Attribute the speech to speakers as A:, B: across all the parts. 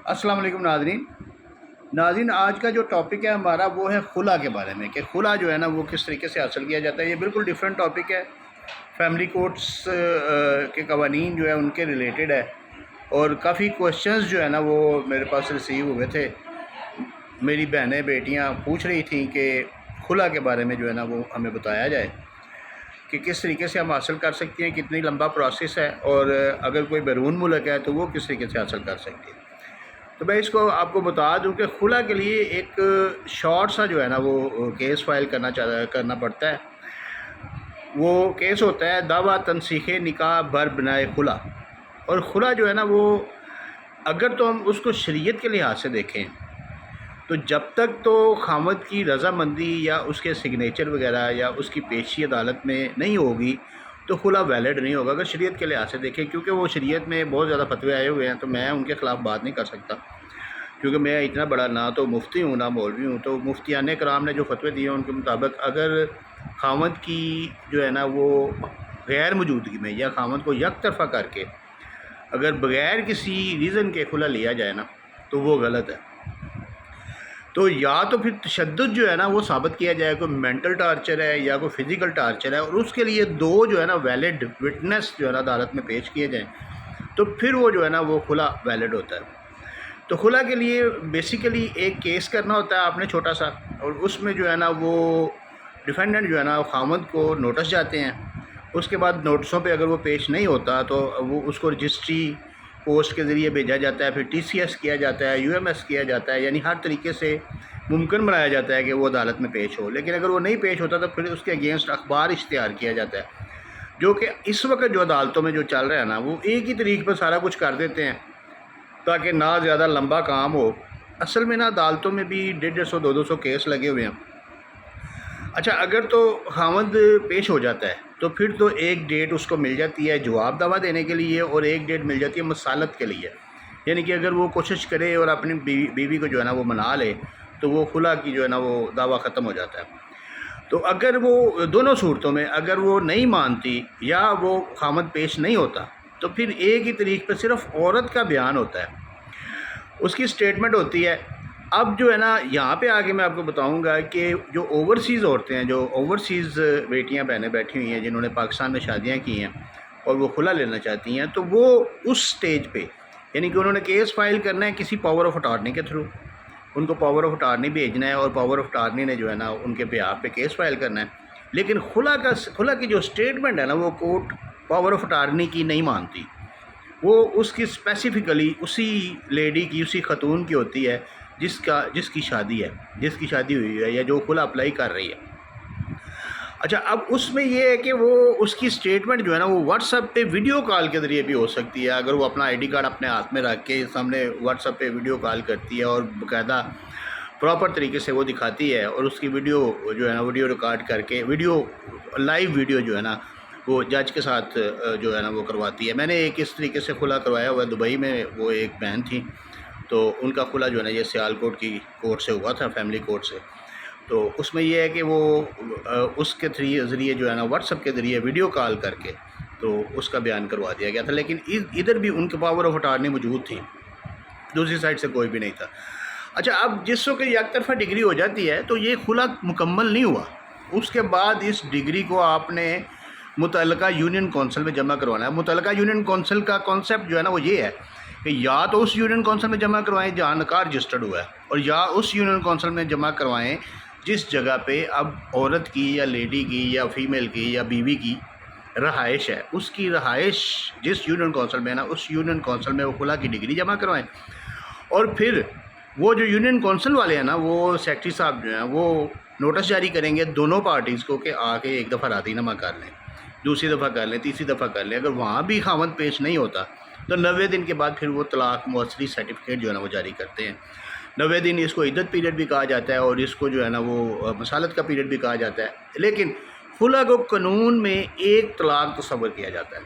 A: السلام علیکم ناظرین آج کا جو ٹاپک ہے ہمارا وہ ہے خلا کے بارے میں کہ خلا جو ہے نا وہ کس طریقے سے حاصل کیا جاتا ہے۔ یہ بالکل ڈیفرنٹ ٹاپک ہے، فیملی کورٹس کے قوانین جو ہے ان کے ریلیٹڈ ہے، اور کافی کوشچنز جو ہے نا وہ میرے پاس ریسیو ہوئے تھے۔ میری بہنیں بیٹیاں پوچھ رہی تھیں کہ خلا کے بارے میں جو ہے نا وہ ہمیں بتایا جائے کہ کس طریقے سے ہم حاصل کر سکتے ہیں، کتنی لمبا پروسیس ہے، اور اگر کوئی بیرون ملک ہے تو وہ کس طریقے سے حاصل کر سکتے ہیں۔ تو میں اس کو آپ کو بتا دوں کہ خلا کے لیے ایک شارٹ سا جو ہے نا وہ کیس فائل کرنا پڑتا ہے۔ وہ کیس ہوتا ہے دعویٰ تنسیخ نکاح بر بنائے خلا۔ اور خلا جو ہے نا وہ اگر تو ہم اس کو شریعت کے لحاظ سے دیکھیں تو جب تک تو خامد کی رضامندی یا اس کے سگنیچر وغیرہ یا اس کی پیشی عدالت میں نہیں ہوگی تو خلا ویلڈ نہیں ہوگا۔ اگر شریعت کے لحاظ سے دیکھیں، کیونکہ وہ شریعت میں بہت زیادہ فتوے آئے ہوئے ہیں تو میں ان کے خلاف بات نہیں کر سکتا، کیونکہ میں اتنا بڑا نہ تو مفتی ہوں نہ مولوی ہوں۔ تو مفتیان کرام نے جو فتوے دیے ان کے مطابق اگر خامد کی جو ہے نا وہ غیر موجودگی میں یا خامد کو یک طرفہ کر کے اگر بغیر کسی ریزن کے خلا لیا جائے نا تو وہ غلط ہے۔ تو یا تو پھر تشدد جو ہے نا وہ ثابت کیا جائے، کوئی مینٹل ٹارچر ہے یا کوئی فزیکل ٹارچر ہے، اور اس کے لیے دو جو ہے نا ویلڈ وٹنس جو ہے نا عدالت میں پیش کیے جائیں تو پھر وہ جو ہے نا وہ خلا ویلڈ ہوتا ہے۔ تو خلا کے لیے بیسیکلی ایک کیس کرنا ہوتا ہے آپ نے چھوٹا سا، اور اس میں جو ہے نا وہ ڈیفینڈنٹ جو ہے نا خامد کو نوٹس جاتے ہیں۔ اس کے بعد نوٹسوں پہ اگر وہ پیش نہیں ہوتا تو وہ اس کو رجسٹری پوسٹ کے ذریعے بھیجا جاتا ہے، پھر ٹی سی ایس کیا جاتا ہے، یو ایم ایس کیا جاتا ہے، یعنی ہر طریقے سے ممکن بنایا جاتا ہے کہ وہ عدالت میں پیش ہو۔ لیکن اگر وہ نہیں پیش ہوتا تو پھر اس کے اگینسٹ اخبار اشتہار کیا جاتا ہے، جو کہ اس وقت جو عدالتوں میں جو چل رہا ہے نا وہ ایک ہی طریق پر سارا کچھ کر دیتے ہیں تاکہ نہ زیادہ لمبا کام ہو۔ اصل میں نا عدالتوں میں بھی 150 200 کیس لگے ہوئے ہیں۔ اچھا، اگر تو خامد پیش ہو جاتا ہے تو پھر تو ایک ڈیٹ اس کو مل جاتی ہے جواب دعویٰ دینے کے لیے، اور ایک ڈیٹ مل جاتی ہے مسالت کے لیے، یعنی کہ اگر وہ کوشش کرے اور اپنی بیوی کو جو ہے نا وہ منا لے تو وہ خلا کی جو ہے نا وہ دعویٰ ختم ہو جاتا ہے۔ تو اگر وہ دونوں صورتوں میں اگر وہ نہیں مانتی یا وہ خامد پیش نہیں ہوتا تو پھر ایک ہی طریق پہ صرف عورت کا بیان ہوتا ہے، اس کی سٹیٹمنٹ ہوتی ہے۔ اب جو ہے نا یہاں پہ آگے میں آپ کو بتاؤں گا کہ جو اوورسیز عورتیں ہیں، جو اوورسیز بیٹیاں بہنیں بیٹھی ہوئی ہیں جنہوں نے پاکستان میں شادیاں کی ہیں اور وہ خلا لینا چاہتی ہیں، تو وہ اس سٹیج پہ یعنی کہ انہوں نے کیس فائل کرنا ہے کسی پاور آف اٹارنی کے تھرو، ان کو پاور آف اٹارنی بھیجنا ہے اور پاور آف اٹارنی نے جو ہے نا ان کے بیہاف پہ کیس فائل کرنا ہے۔ لیکن خلا کی جو سٹیٹمنٹ ہے نا وہ کورٹ پاور آف اٹارنی کی نہیں مانتی، وہ اس کی اسپیسیفکلی اسی لیڈی کی، اسی خاتون کی ہوتی ہے جس کی شادی ہے، جس کی شادی ہوئی ہے یا جو خلا اپلائی کر رہی ہے۔ اچھا، اب اس میں یہ ہے کہ وہ اس کی سٹیٹمنٹ جو ہے نا وہ واٹس ایپ پہ ویڈیو کال کے ذریعے بھی ہو سکتی ہے۔ اگر وہ اپنا آئی ڈی کارڈ اپنے ہاتھ میں رکھ کے سامنے واٹس ایپ پہ ویڈیو کال کرتی ہے اور باقاعدہ پراپر طریقے سے وہ دکھاتی ہے، اور اس کی ویڈیو جو ہے نا ویڈیو ریکارڈ کر کے لائیو ویڈیو جو ہے نا وہ جج کے ساتھ جو ہے نا وہ کرواتی ہے۔ میں نے ایک اس طریقے سے خلا کروایا ہوا ہے دبئی میں، وہ ایک بہن تھی، تو ان کا خلا جو ہے نا یہ سیال کوٹ کی کورٹ سے ہوا تھا، فیملی کورٹ سے۔ تو اس میں یہ ہے کہ وہ اس کے ذریعے جو ہے نا واٹس ایپ کے ذریعے ویڈیو کال کر کے تو اس کا بیان کروا دیا گیا تھا، لیکن ادھر بھی ان کے پاور آف اٹارنی موجود تھی، دوسری سائڈ سے کوئی بھی نہیں تھا۔ اچھا، اب جس وقت یک طرفہ ڈگری ہو جاتی ہے تو یہ خلا مکمل نہیں ہوا، اس کے بعد اس ڈگری کو آپ نے متعلقہ یونین کونسل میں جمع کروانا ہے۔ متعلقہ یونین کونسل کا کانسیپٹ جو ہے نا وہ یہ ہے کہ یا تو اس یونین کونسل میں جمع کروائیں جہاں نکاح رجسٹرڈ ہوا ہے، اور یا اس یونین کونسل میں جمع کروائیں جس جگہ پہ اب عورت کی یا لیڈی کی یا فیمیل کی یا بیوی کی رہائش ہے، اس کی رہائش جس یونین کونسل میں ہے نا اس یونین کونسل میں وہ خلا کی ڈگری جمع کروائیں۔ اور پھر وہ جو یونین کونسل والے ہیں نا وہ سیکٹری صاحب جو ہیں وہ نوٹس جاری کریں گے دونوں پارٹیز کو کہ آ کے ایک دفعہ راضی نامہ کر لیں، دوسری دفعہ کر لیں، تیسری دفعہ کر لیں۔ اگر وہاں بھی خامد پیش نہیں ہوتا تو 90 دن کے بعد پھر وہ طلاق مؤثری سرٹیفکیٹ جو ہے نا وہ جاری کرتے ہیں۔ 90 دن اس کو عدت پیریڈ بھی کہا جاتا ہے اور اس کو جو ہے نا وہ مسالت کا پیریڈ بھی کہا جاتا ہے، لیکن خلا کو قانون میں ایک طلاق تصور کیا جاتا ہے۔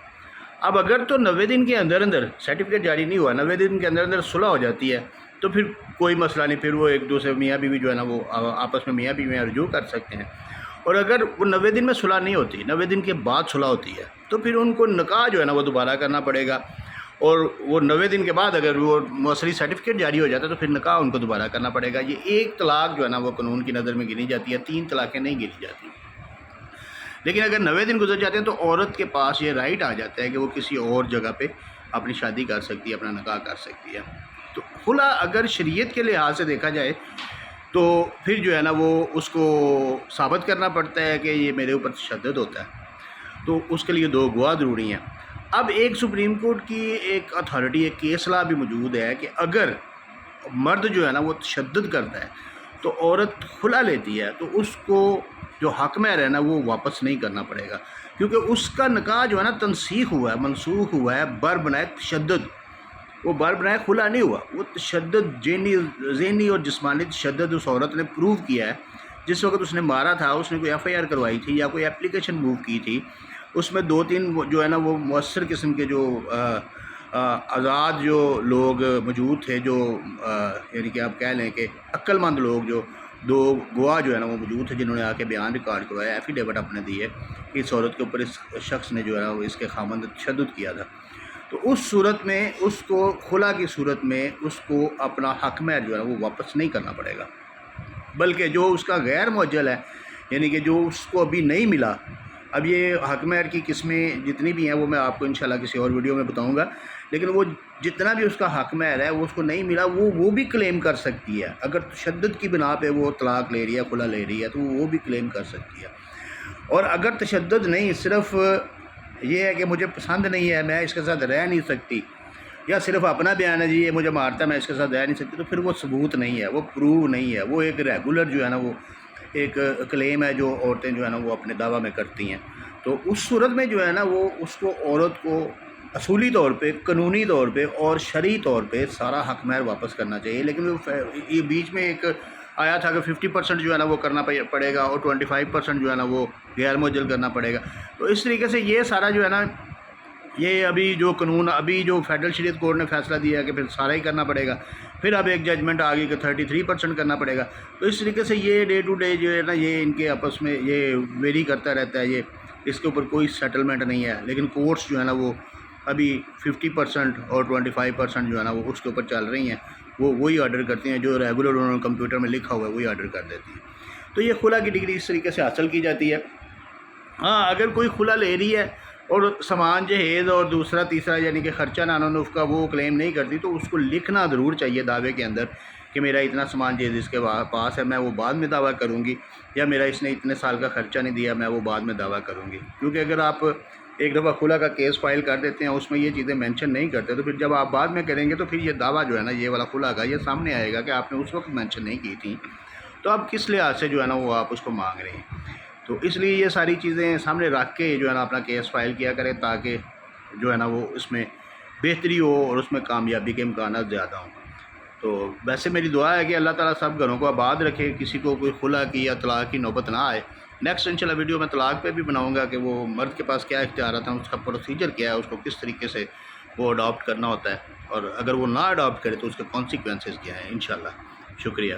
A: اب اگر تو 90 دن کے اندر سرٹیفکیٹ جاری نہیں ہوا، 90 دن کے اندر صلح ہو جاتی ہے تو پھر کوئی مسئلہ نہیں، پھر وہ ایک دوسرے میاں بیوی جو ہے نا وہ آپس میں میاں بیوی رجوع کر سکتے ہیں۔ اور اگر وہ 90 دن میں صلح نہیں ہوتی، 90 دن کے بعد صلح ہوتی ہے تو پھر ان کو نکاح جو ہے نا وہ دوبارہ کرنا پڑے گا، اور وہ 90 دن کے بعد اگر وہ موثری سرٹیفکیٹ جاری ہو جاتا ہے تو پھر نکاح ان کو دوبارہ کرنا پڑے گا. یہ ایک طلاق جو ہے نا وہ قانون کی نظر میں گنی جاتی ہے, 3 طلاقیں نہیں گنی جاتی. لیکن اگر 90 دن گزر جاتے ہیں تو عورت کے پاس یہ رائٹ آ جاتا ہے کہ وہ کسی اور جگہ پہ اپنی شادی کر سکتی ہے, اپنا نکاح کر سکتی ہے. تو خلا اگر شریعت کے لحاظ سے دیکھا جائے تو پھر جو ہے نا وہ اس کو ثابت کرنا پڑتا ہے کہ یہ میرے اوپر تشدد ہوتا ہے, تو اس کے لیے 2 گواہ ضروری ہیں. اب ایک سپریم کورٹ کی ایک اتھارٹی, ایک کیس لا بھی موجود ہے کہ اگر مرد جو ہے نا وہ تشدد کرتا ہے تو عورت خلا لیتی ہے تو اس کو جو حق مہر ہے نا وہ واپس نہیں کرنا پڑے گا, کیونکہ اس کا نکاح جو ہے نا تنسیخ ہوا ہے, منسوخ ہوا ہے بر بنائے تشدد. وہ بر بنائے خلا نہیں ہوا, وہ تشدد ذہنی اور جسمانی تشدد اس عورت نے پروو کیا ہے. جس وقت اس نے مارا تھا اس نے کوئی FIR کروائی تھی یا کوئی اپلیکیشن موو کی تھی, اس میں 2-3 جو ہے نا وہ مؤثر قسم کے جو آزاد جو لوگ موجود تھے, جو یعنی کہ آپ کہہ لیں کہ عقل مند لوگ, جو 2 گواہ جو ہے نا وہ موجود تھے جنہوں نے آ کے بیان ریکارڈ کروایا, ایفیڈیوٹ اپنے دیے کہ اس عورت کے اوپر اس شخص نے جو ہے نا وہ اس کے خامند تشدد کیا تھا. تو اس صورت میں اس کو خلا کی صورت میں اس کو اپنا حق مہر جو ہے نا وہ واپس نہیں کرنا پڑے گا, بلکہ جو اس کا غیر معجل ہے, یعنی کہ جو اس کو ابھی نہیں ملا. اب یہ حق مہر کی قسمیں جتنی بھی ہیں وہ میں آپ کو انشاءاللہ کسی اور ویڈیو میں بتاؤں گا, لیکن وہ جتنا بھی اس کا حق مہر ہے وہ اس کو نہیں ملا وہ بھی کلیم کر سکتی ہے. اگر تشدد کی بنا پہ وہ طلاق لے رہی ہے, خلا لے رہی ہے, تو وہ بھی کلیم کر سکتی ہے. اور اگر تشدد نہیں, صرف یہ ہے کہ مجھے پسند نہیں ہے, میں اس کے ساتھ رہ نہیں سکتی, یا صرف اپنا بیان ہے جی یہ مجھے مارتا ہے میں اس کے ساتھ رہ نہیں سکتی, تو پھر وہ ثبوت نہیں ہے, وہ پروو نہیں ہے, وہ ایک ریگولر جو ہے نا وہ ایک کلیم ہے جو عورتیں جو ہے نا وہ اپنے دعویٰ میں کرتی ہیں. تو اس صورت میں جو ہے نا وہ اس کو عورت کو اصولی طور پہ, قانونی طور پہ اور شرعی طور پہ سارا حق مہر واپس کرنا چاہیے. لیکن یہ بیچ میں ایک آیا تھا کہ 50% جو ہے نا وہ کرنا پڑے گا اور 25% جو ہے نا وہ غیر معجل کرنا پڑے گا. تو اس طریقے سے یہ سارا جو ہے نا یہ ابھی جو قانون, ابھی جو فیڈرل شریعت کورٹ نے فیصلہ دیا ہے کہ پھر سارا ہی کرنا پڑے گا, پھر اب ایک ججمنٹ آ گئی کہ 33% کرنا پڑے گا. تو اس طریقے سے یہ ڈے ٹو ڈے جو ہے نا یہ ان کے آپس میں یہ ویری کرتا رہتا ہے, یہ اس کے اوپر کوئی سیٹلمنٹ نہیں ہے. لیکن کورٹس جو ہے نا وہ ابھی 50% اور 25% جو ہے نا وہ اس کے اوپر چل رہی ہیں, وہ وہی آرڈر کرتی ہیں جو ریگولر انہوں نے کمپیوٹر میں لکھا ہوا ہے وہی آرڈر کر دیتی ہیں. تو یہ خلا کی ڈگری اس طریقے سے حاصل کی جاتی ہے. ہاں اگر کوئی خلا لے رہی ہے اور سامان جہیز اور دوسرا تیسرا یعنی کہ خرچہ نانونف کا وہ کلیم نہیں کرتی, تو اس کو لکھنا ضرور چاہیے دعوے کے اندر کہ میرا اتنا سامان جہیز اس کے پاس ہے, میں وہ بعد میں دعویٰ کروں گی, یا میرا اس نے اتنے سال کا خرچہ نہیں دیا میں وہ بعد میں دعویٰ کروں گی. کیونکہ اگر آپ ایک دفعہ خلا کا کیس فائل کر دیتے ہیں, اس میں یہ چیزیں مینشن نہیں کرتے, تو پھر جب آپ بعد میں کریں گے تو پھر یہ دعویٰ جو ہے نا یہ والا خلا کا یہ سامنے آئے گا کہ آپ نے اس وقت مینشن نہیں کی تھی, تو اب کس لحاظ سے جو ہے نا وہ آپ اس کو مانگ رہے ہیں. تو اس لیے یہ ساری چیزیں سامنے رکھ کے جو ہے نا اپنا کیس فائل کیا کریں, تاکہ جو ہے نا وہ اس میں بہتری ہو اور اس میں کامیابی کے امکانات زیادہ ہوں. تو ویسے میری دعا ہے کہ اللہ تعالیٰ سب گھروں کو آباد رکھے, کسی کو کوئی خلا کی یا طلاق کی نوبت نہ آئے. نیکسٹ انشاءاللہ ویڈیو میں طلاق پہ بھی بناؤں گا کہ وہ مرد کے پاس کیا اختیارات ہیں, اس کا پروسیجر کیا ہے, اس کو کس طریقے سے وہ اڈاپٹ کرنا ہوتا ہے, اور اگر وہ نہ اڈاپٹ کرے تو اس کے کانسیکوینسز کیا ہیں انشاءاللہ. شکریہ.